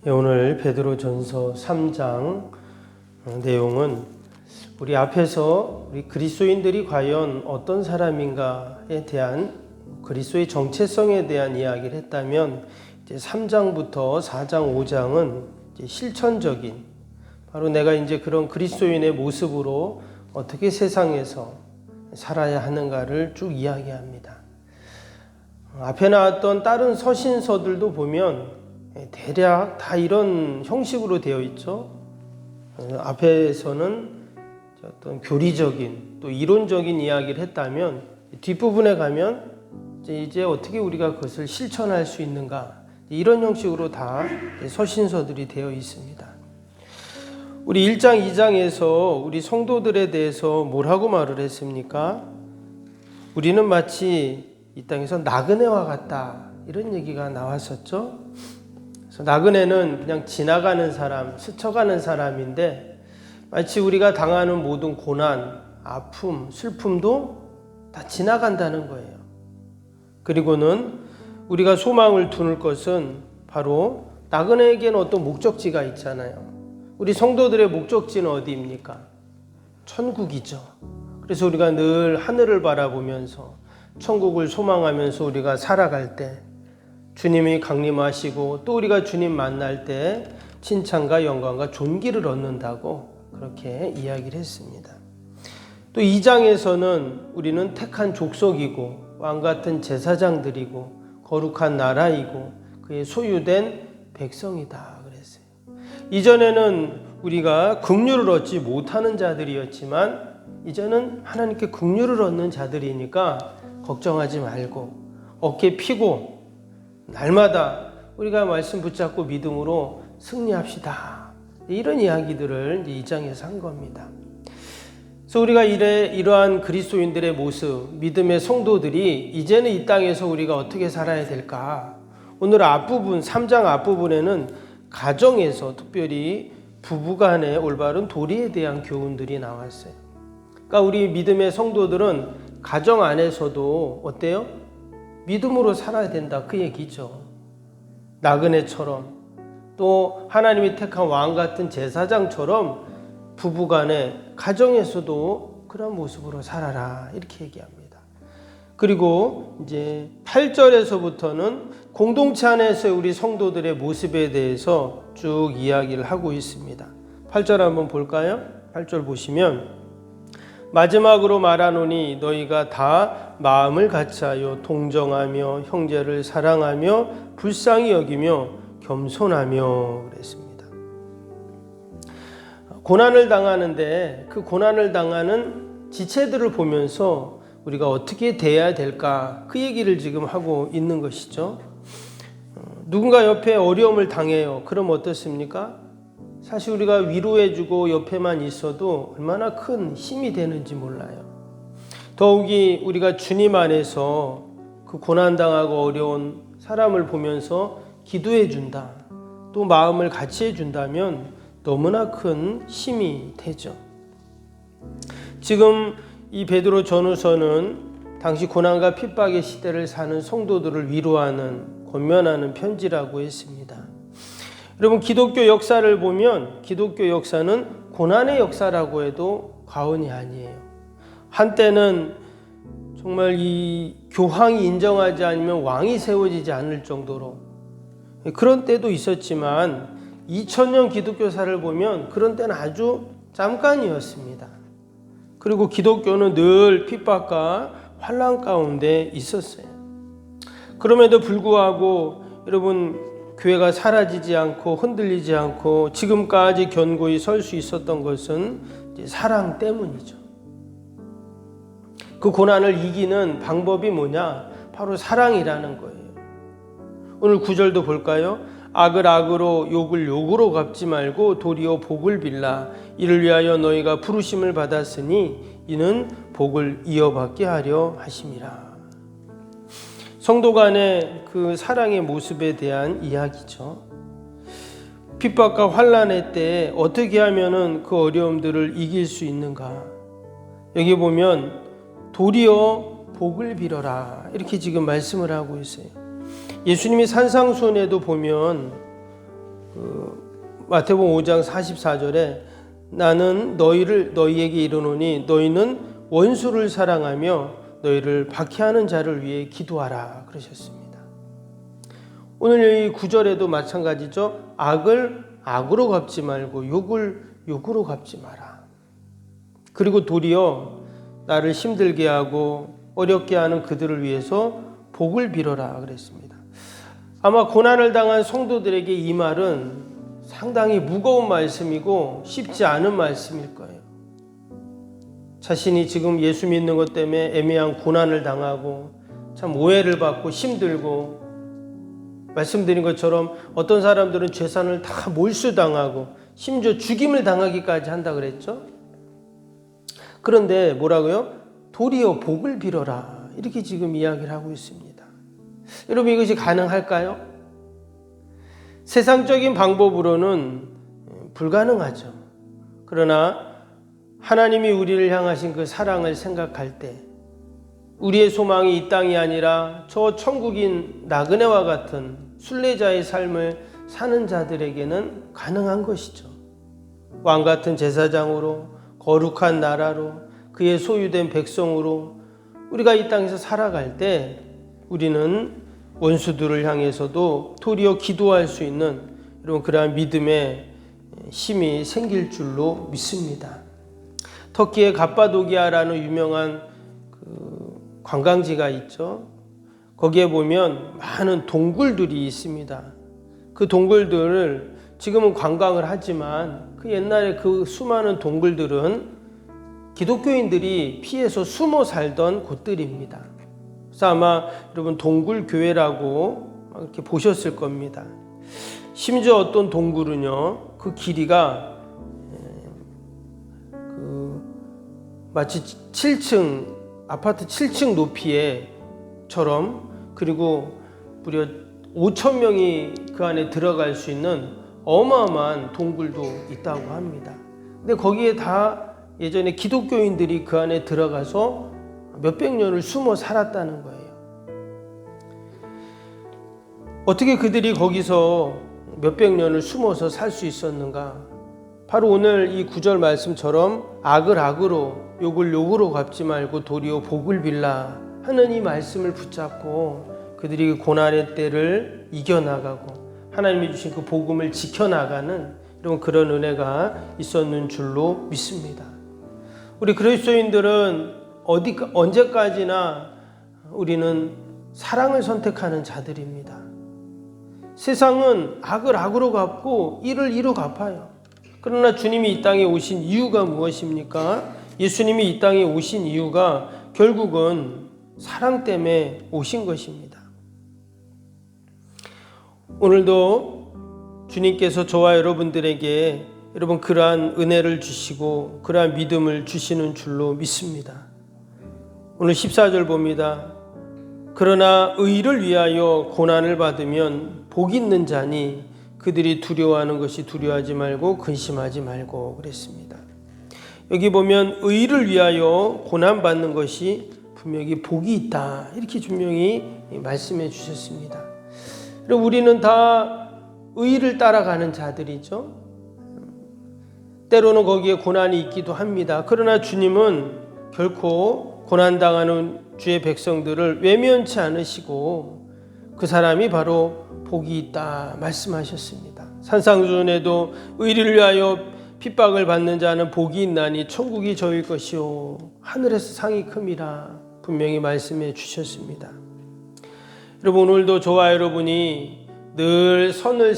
오늘 베드로전서 3장 내용은 우리 앞에서 우리 그리스도인들이 과연 어떤 사람인가에 대한 그리스도의 정체성에 대한 이야기를 했다면 이제 3장부터 4장, 5장은 이제 실천적인 바로 내가 이제 그런 그리스도인의 모습으로 어떻게 세상에서 살아야 하는가를 쭉 이야기합니다. 앞에 나왔던 다른 서신서들도 보면 대략 다 이런 형식으로 되어 있죠. 앞에서는 어떤 교리적인 또 이론적인 이야기를 했다면 뒷부분에 가면 이제 어떻게 우리가 그것을 실천할 수 있는가 이런 형식으로 다 서신서들이 되어 있습니다. 우리 1장, 2장에서 우리 성도들에 대해서 뭐라고 말을 했습니까? 우리는 마치 이 땅에서 나그네와 같다 이런 얘기가 나왔었죠. 그래서 나그네는 그냥 지나가는 사람, 스쳐가는 사람인데 마치 우리가 당하는 모든 고난, 아픔, 슬픔도 다 지나간다는 거예요. 그리고는 우리가 소망을 두는 것은 바로 나그네에게는 어떤 목적지가 있잖아요. 우리 성도들의 목적지는 어디입니까? 천국이죠. 그래서 우리가 늘 하늘을 바라보면서 천국을 소망하면서 우리가 살아갈 때 주님이 강림하시고 또 우리가 주님 만날 때 칭찬과 영광과 존귀를 얻는다고 그렇게 이야기를 했습니다. 또 2장에서는 우리는 택한 족속이고 왕같은 제사장들이고 거룩한 나라이고 그의 소유된 백성이다 그랬어요. 이전에는 우리가 긍휼을 얻지 못하는 자들이었지만 이제는 하나님께 긍휼을 얻는 자들이니까 걱정하지 말고 어깨 피고 날마다 우리가 말씀 붙잡고 믿음으로 승리합시다. 이런 이야기들을 이제 2장에서 한 겁니다. 그래서 우리가 이러한 그리스도인들의 모습, 믿음의 성도들이 이제는 이 땅에서 우리가 어떻게 살아야 될까? 오늘 앞부분, 3장 앞부분에는 가정에서 특별히 부부간의 올바른 도리에 대한 교훈들이 나왔어요. 그러니까 우리 믿음의 성도들은 가정 안에서도 어때요? 믿음으로 살아야 된다 그 얘기죠. 나그네처럼 또 하나님이 택한 왕 같은 제사장처럼 부부간에 가정에서도 그런 모습으로 살아라 이렇게 얘기합니다. 그리고 이제 8절에서부터는 공동체 안에서 우리 성도들의 모습에 대해서 쭉 이야기를 하고 있습니다. 8절 한번 볼까요? 8절 보시면 마지막으로 말하노니 너희가 다 마음을 같이하여 동정하며 형제를 사랑하며 불쌍히 여기며 겸손하며 그랬습니다. 고난을 당하는데 그 고난을 당하는 지체들을 보면서 우리가 어떻게 대해야 될까 그 얘기를 지금 하고 있는 것이죠. 누군가 옆에 어려움을 당해요. 그럼 어떻습니까? 사실 우리가 위로해주고 옆에만 있어도 얼마나 큰 힘이 되는지 몰라요. 더욱이 우리가 주님 안에서 그 고난당하고 어려운 사람을 보면서 기도해준다. 또 마음을 같이 해준다면 너무나 큰 힘이 되죠. 지금 이 베드로 전후서는 당시 고난과 핍박의 시대를 사는 성도들을 위로하는 권면하는 편지라고 했습니다. 여러분 기독교 역사를 보면 기독교 역사는 고난의 역사라고 해도 과언이 아니에요. 한때는 정말 이 교황이 인정하지 않으면 왕이 세워지지 않을 정도로 그런 때도 있었지만 2000년 기독교사를 보면 그런 때는 아주 잠깐이었습니다. 그리고 기독교는 늘 핍박과 환난 가운데 있었어요. 그럼에도 불구하고 여러분 교회가 사라지지 않고 흔들리지 않고 지금까지 견고히 설 수 있었던 것은 이제 사랑 때문이죠. 그 고난을 이기는 방법이 뭐냐? 바로 사랑이라는 거예요. 오늘 9절도 볼까요? 악을 악으로 욕을 욕으로 갚지 말고 도리어 복을 빌라. 이를 위하여 너희가 부르심을 받았으니 이는 복을 이어받게 하려 하심이라. 성도 간의 그 사랑의 모습에 대한 이야기죠. 핍박과 환난의 때 어떻게 하면은 그 어려움들을 이길 수 있는가? 여기 보면 도리어 복을 빌어라 이렇게 지금 말씀을 하고 있어요. 예수님이 산상수훈에도 보면 마태복음 5장 44절에 나는 너희에게 이르노니 너희는 원수를 사랑하며 너희를 박해하는 자를 위해 기도하라 그러셨습니다. 오늘 이 구절에도 마찬가지죠. 악을 악으로 갚지 말고 욕을 욕으로 갚지 마라. 그리고 도리어 나를 힘들게 하고 어렵게 하는 그들을 위해서 복을 빌어라 그랬습니다. 아마 고난을 당한 성도들에게 이 말은 상당히 무거운 말씀이고 쉽지 않은 말씀일 거예요. 자신이 지금 예수 믿는 것 때문에 애매한 고난을 당하고 참 오해를 받고 힘들고, 말씀드린 것처럼 어떤 사람들은 재산을 다 몰수당하고 심지어 죽임을 당하기까지 한다 그랬죠. 그런데 뭐라고요? 도리어 복을 빌어라 이렇게 지금 이야기를 하고 있습니다. 여러분, 이것이 가능할까요? 세상적인 방법으로는 불가능하죠. 그러나 하나님이 우리를 향하신 그 사랑을 생각할 때 우리의 소망이 이 땅이 아니라 저 천국인 나그네와 같은 순례자의 삶을 사는 자들에게는 가능한 것이죠. 왕 같은 제사장으로, 거룩한 나라로, 그의 소유된 백성으로 우리가 이 땅에서 살아갈 때 우리는 원수들을 향해서도 도리어 기도할 수 있는 이런 그러한 믿음의 힘이 생길 줄로 믿습니다. 터키의 갑바도기아라는 유명한 관광지가 있죠. 거기에 보면 많은 동굴들이 있습니다. 그 동굴들을 지금은 관광을 하지만 그 옛날에 그 수많은 동굴들은 기독교인들이 피해서 숨어 살던 곳들입니다. 그래서 아마 여러분 동굴교회라고 이렇게 보셨을 겁니다. 심지어 어떤 동굴은요, 그 길이가 마치 7층 아파트 7층 높이에처럼, 그리고 무려 5천 명이 그 안에 들어갈 수 있는 어마어마한 동굴도 있다고 합니다. 근데 거기에 다 예전에 기독교인들이 그 안에 들어가서 몇백 년을 숨어 살았다는 거예요. 어떻게 그들이 거기서 몇백 년을 숨어서 살 수 있었는가? 바로 오늘 이 구절 말씀처럼 악을 악으로, 욕을 욕으로 갚지 말고 도리어 복을 빌라 하는 이 말씀을 붙잡고 그들이 고난의 때를 이겨나가고 하나님이 주신 그 복음을 지켜나가는 이런 그런 은혜가 있었는 줄로 믿습니다. 우리 그리스도인들은 언제까지나 우리는 사랑을 선택하는 자들입니다. 세상은 악을 악으로 갚고 이를 이로 갚아요. 그러나 주님이 이 땅에 오신 이유가 무엇입니까? 예수님이 이 땅에 오신 이유가 결국은 사랑 때문에 오신 것입니다. 오늘도 주님께서 저와 여러분들에게 여러분 그러한 은혜를 주시고 그러한 믿음을 주시는 줄로 믿습니다. 오늘 14절 봅니다. 그러나 의를 위하여 고난을 받으면 복 있는 자니 그들이 두려워하는 것이 두려워하지 말고 근심하지 말고 그랬습니다. 여기 보면 의를 위하여 고난받는 것이 분명히 복이 있다 이렇게 분명히 말씀해 주셨습니다. 그리고 우리는 다 의를 따라가는 자들이죠. 때로는 거기에 고난이 있기도 합니다. 그러나 주님은 결코 고난당하는 주의 백성들을 외면치 않으시고 그 사람이 바로 복이 있다 말씀하셨습니다. 산상수훈에도 의를 위하여 핍박을 받는 자는 복이 있나니 천국이 저일 것이요 하늘에서 상이 큼이라 분명히 말씀해 주셨습니다. 여러분, 오늘도 저와 여러분이 늘 선을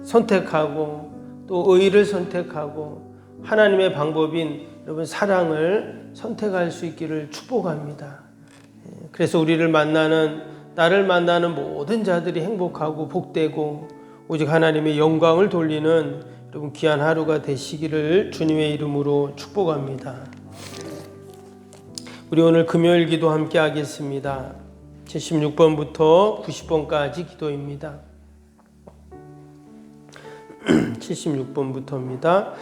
선택하고 또 의를 선택하고 하나님의 방법인 여러분 사랑을 선택할 수 있기를 축복합니다. 그래서 나를 만나는 모든 자들이 행복하고 복되고 오직 하나님의 영광을 돌리는 여러분 귀한 하루가 되시기를 주님의 이름으로 축복합니다. 우리 오늘 금요일 기도 함께 하겠습니다. 76번부터 90번까지 기도입니다. 76번부터입니다.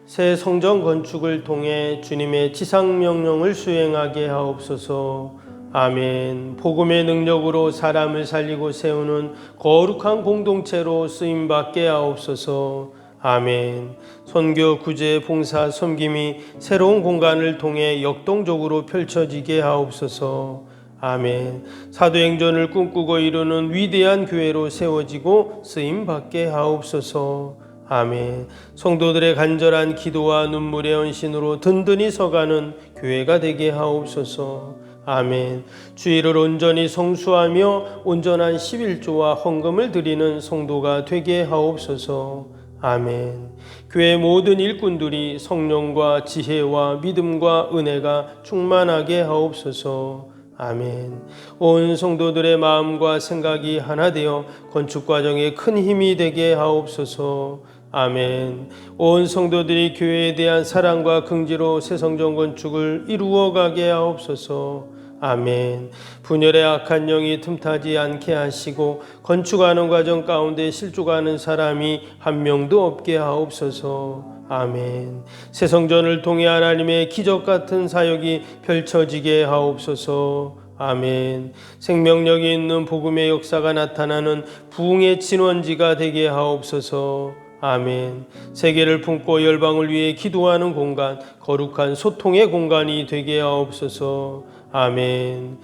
새 성전 건축을 통해 주님의 지상명령을 수행하게 하옵소서. 아멘. 복음의 능력으로 사람을 살리고 세우는 거룩한 공동체로 쓰임받게 하옵소서. 아멘. 선교, 구제, 봉사, 섬김이 새로운 공간을 통해 역동적으로 펼쳐지게 하옵소서. 아멘. 사도행전을 꿈꾸고 이루는 위대한 교회로 세워지고 쓰임받게 하옵소서. 아멘. 성도들의 간절한 기도와 눈물의 헌신으로 든든히 서가는 교회가 되게 하옵소서. 아멘. 주일을 온전히 성수하며 온전한 11조와 헌금을 드리는 성도가 되게 하옵소서. 아멘. 교회 모든 일꾼들이 성령과 지혜와 믿음과 은혜가 충만하게 하옵소서. 아멘. 온 성도들의 마음과 생각이 하나 되어 건축 과정에 큰 힘이 되게 하옵소서. 아멘. 온 성도들이 교회에 대한 사랑과 긍지로 새성전 건축을 이루어가게 하옵소서. 아멘. 분열의 악한 영이 틈타지 않게 하시고 건축하는 과정 가운데 실족하는 사람이 한 명도 없게 하옵소서. 아멘. 새성전을 통해 하나님의 기적 같은 사역이 펼쳐지게 하옵소서. 아멘. 생명력이 있는 복음의 역사가 나타나는 부흥의 진원지가 되게 하옵소서. 아멘. 세계를 품고 열방을 위해 기도하는 공간, 거룩한 소통의 공간이 되게 하옵소서. 아멘.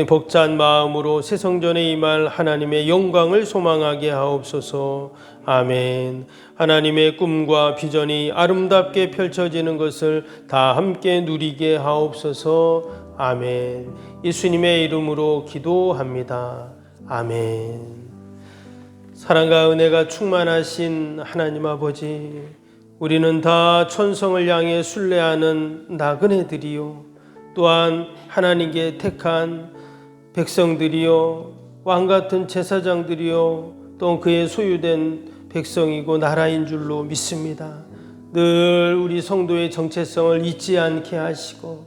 벅찬 마음으로 새성전에 임할 하나님의 영광을 소망하게 하옵소서. 아멘. 하나님의 꿈과 비전이 아름답게 펼쳐지는 것을 다 함께 누리게 하옵소서. 아멘. 예수님의 이름으로 기도합니다. 아멘. 사랑과 은혜가 충만하신 하나님 아버지, 우리는 다 천성을 향해 순례하는 나그네들이요, 또한 하나님께 택한 백성들이요, 왕같은 제사장들이요, 또 그의 소유된 백성이고 나라인 줄로 믿습니다. 늘 우리 성도의 정체성을 잊지 않게 하시고,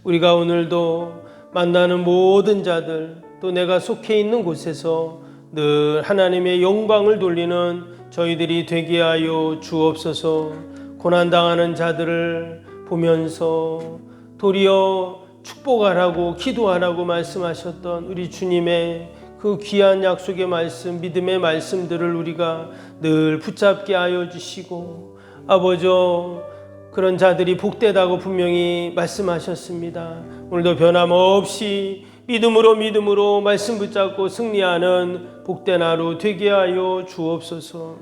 우리가 오늘도 만나는 모든 자들, 또 내가 속해 있는 곳에서 늘 하나님의 영광을 돌리는 저희들이 되게 하여 주옵소서. 고난당하는 자들을 보면서 도리어 축복하라고 기도하라고 말씀하셨던 우리 주님의 그 귀한 약속의 말씀, 믿음의 말씀들을 우리가 늘 붙잡게 하여 주시고, 아버지 그런 자들이 복되다고 분명히 말씀하셨습니다. 오늘도 변함없이 믿음으로 말씀 붙잡고 승리하는 복된 하루 되게 하여 주옵소서.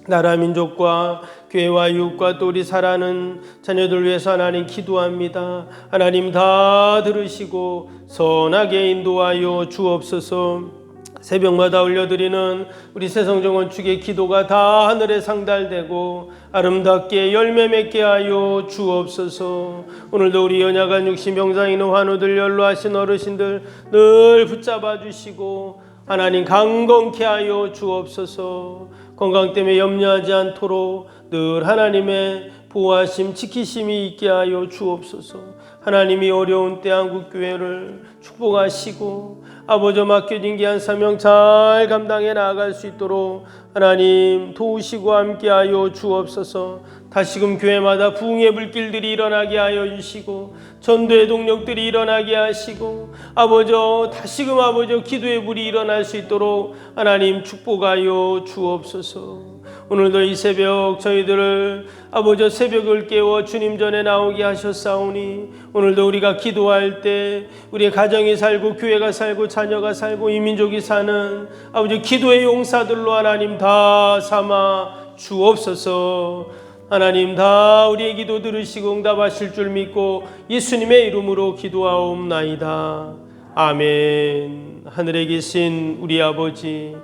나라 민족과 교회와 이웃과 또 우리 사랑하는 자녀들 위해서 하나님 기도합니다. 하나님 다 들으시고 선하게 인도하여 주옵소서. 새벽마다 올려드리는 우리 새성전 건축의 기도가 다 하늘에 상달되고 아름답게 열매 맺게 하여 주옵소서. 오늘도 우리 연약한 육신 병상 있는 환우들, 연로하신 어르신들 늘 붙잡아 주시고 하나님 강건케 하여 주옵소서. 건강 때문에 염려하지 않도록 늘 하나님의 보호하심, 지키심이 있게 하여 주옵소서. 하나님이 어려운 때 한국교회를 축복하시고 아버지 맡겨진 귀한 사명 잘 감당해 나아갈 수 있도록 하나님 도우시고 함께하여 주옵소서. 다시금 교회마다 부흥의 불길들이 일어나게 하여 주시고 전도의 동력들이 일어나게 하시고 아버지 다시금 아버지 기도의 불이 일어날 수 있도록 하나님 축복하여 주옵소서. 오늘도 이 새벽 저희들을 아버지 새벽을 깨워 주님 전에 나오게 하셨사오니 오늘도 우리가 기도할 때 우리의 가정이 살고 교회가 살고 자녀가 살고 이 민족이 사는 아버지 기도의 용사들로 하나님 다 삼아 주옵소서. 하나님 다 우리의 기도 들으시고 응답하실 줄 믿고 예수님의 이름으로 기도하옵나이다. 아멘. 하늘에 계신 우리 아버지,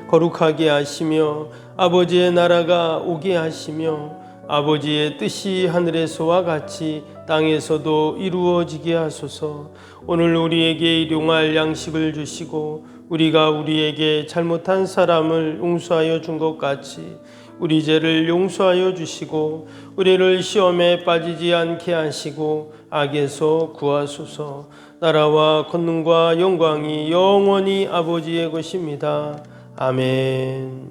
거룩하게 하시며 아버지의 나라가 오게 하시며 아버지의 뜻이 하늘에서와 같이 땅에서도 이루어지게 하소서. 오늘 우리에게 일용할 양식을 주시고 우리가 우리에게 잘못한 사람을 용서하여 준 것 같이 우리 죄를 용서하여 주시고 우리를 시험에 빠지지 않게 하시고 악에서 구하소서. 나라와 권능과 영광이 영원히 아버지의 것입니다. 아멘.